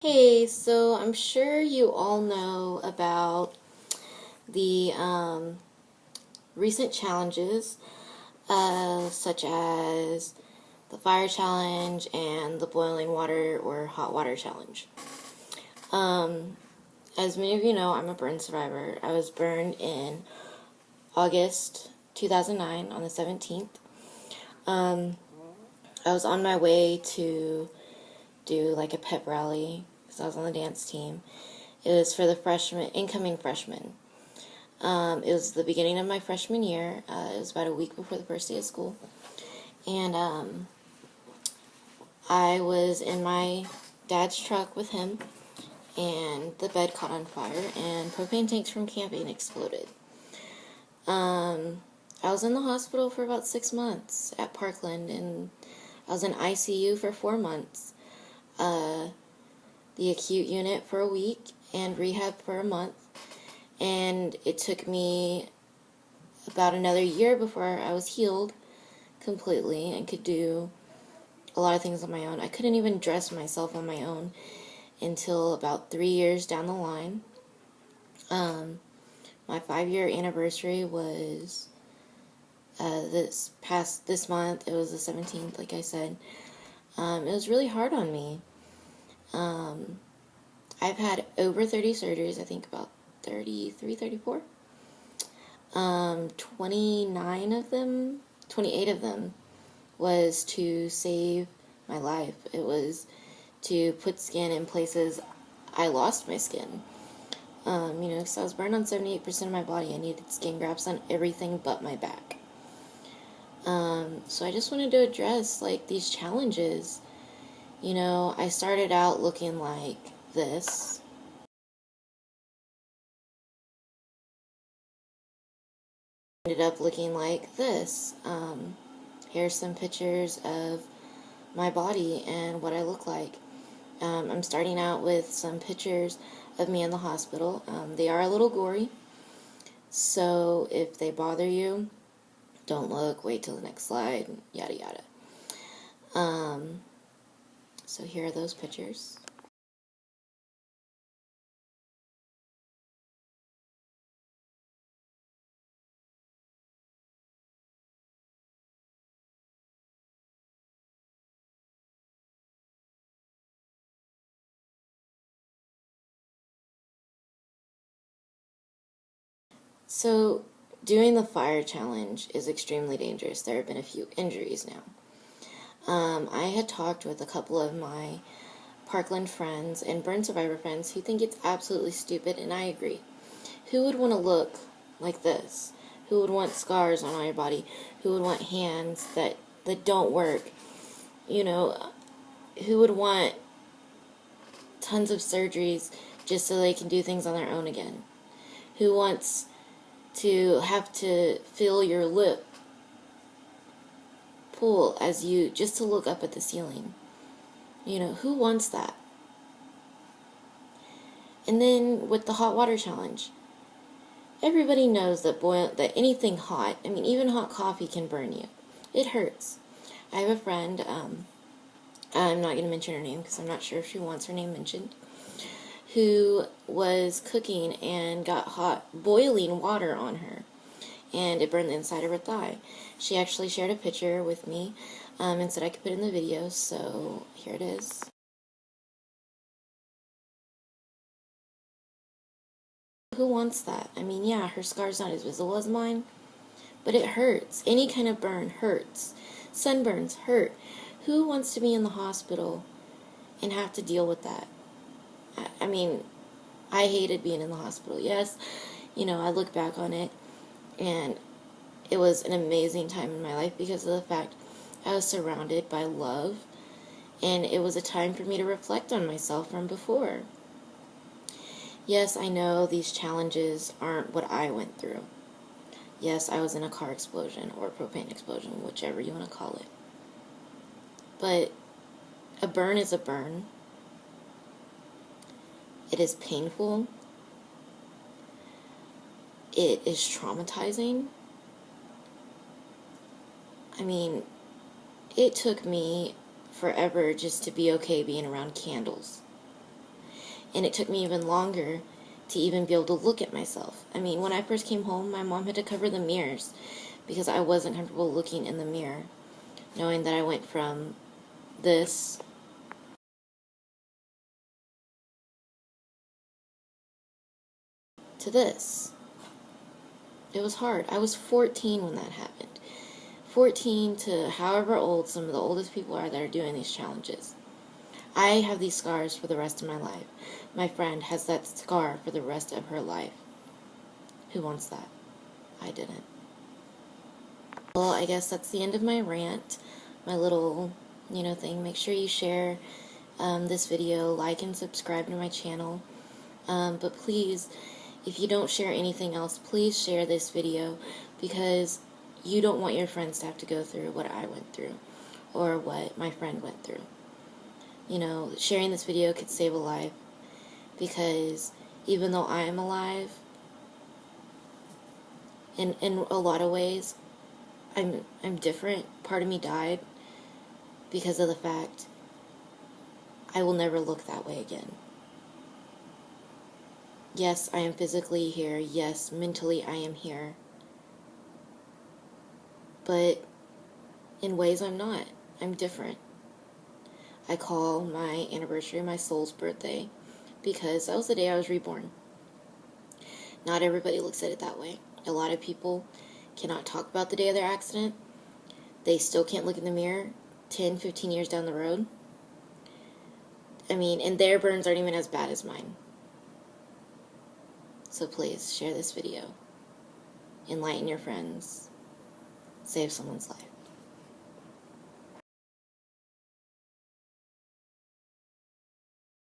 Hey, so I'm sure you all know about the recent challenges, such as the fire challenge and the boiling water or hot water challenge. As many of you know, I'm a burn survivor. I was burned in August 2009 on the 17th. I was on my way to do like a pep rally because I was on the dance team. It was for the incoming freshmen. It was the beginning of my freshman year. It was about a week before the first day of school. And I was in my dad's truck with him, and the bed caught on fire, and propane tanks from camping exploded. I was in the hospital for about 6 months at Parkland, and I was in ICU for 4 months. The acute unit for a week, and rehab for a month. And it took me about another year before I was healed completely and could do a lot of things on my own. I couldn't even dress myself on my own until about 3 years down the line. My 5-year anniversary was this month. It was the 17th, like I said. It was really hard on me. I've had over 30 surgeries, I think about 33, 34. 28 of them was to save my life. It was to put skin in places I lost my skin. Because I was burned on 78% of my body. I needed skin grafts on everything but my back. So I just wanted to address, these challenges. I started out looking like this. Ended up looking like this. Here's some pictures of my body and what I look like. I'm starting out with some pictures of me in the hospital. They are a little gory, so if they bother you, don't look, wait till the next slide, yada yada. So here are those pictures. So, doing the fire challenge is extremely dangerous. There have been a few injuries now. I had talked with a couple of my Parkland friends and burn survivor friends who think it's absolutely stupid, and I agree. Who would want to look like this? Who would want scars on all your body? Who would want hands that don't work? Who would want tons of surgeries just so they can do things on their own again? Who wants to have to feel your lip pull just to look up at the ceiling? Who wants that? And then with the hot water challenge, everybody knows that anything hot, even hot coffee can burn you. It hurts. I have a friend, I'm not going to mention her name because I'm not sure if she wants her name mentioned, who was cooking and got hot, boiling water on her, and it burned the inside of her thigh. She actually shared a picture with me and said I could put it in the video, so here it is. Who wants that? Yeah, her scar's not as visible as mine, but it hurts. Any kind of burn hurts. Sunburns hurt. Who wants to be in the hospital and have to deal with that? I hated being in the hospital. Yes, I look back on it, and it was an amazing time in my life because of the fact I was surrounded by love, and it was a time for me to reflect on myself from before. Yes, I know these challenges aren't what I went through. Yes, I was in a car explosion or propane explosion, whichever you want to call it. But a burn is a burn. It is painful. It is traumatizing. It took me forever just to be okay being around candles. And it took me even longer to even be able to look at myself. I mean, when I first came home, my mom had to cover the mirrors because I wasn't comfortable looking in the mirror, knowing that I went from this to this. It was hard. I was 14 when that happened. 14 to however old some of the oldest people are that are doing these challenges. I have these scars for the rest of my life. My friend has that scar for the rest of her life. Who wants that? I didn't. Well, I guess that's the end of my rant, my little, thing. Make sure you share this video, like and subscribe to my channel. But please, if you don't share anything else, please share this video, because you don't want your friends to have to go through what I went through or what my friend went through. Sharing this video could save a life, because even though I am alive, in a lot of ways, I'm different. Part of me died because of the fact I will never look that way again. Yes, I am physically here. Yes, mentally I am here. But in ways I'm not. I'm different. I call my anniversary my soul's birthday because that was the day I was reborn. Not everybody looks at it that way. A lot of people cannot talk about the day of their accident. They still can't look in the mirror 10, 15 years down the road. I mean, and their burns aren't even as bad as mine. So please, share this video. Enlighten your friends. Save someone's life.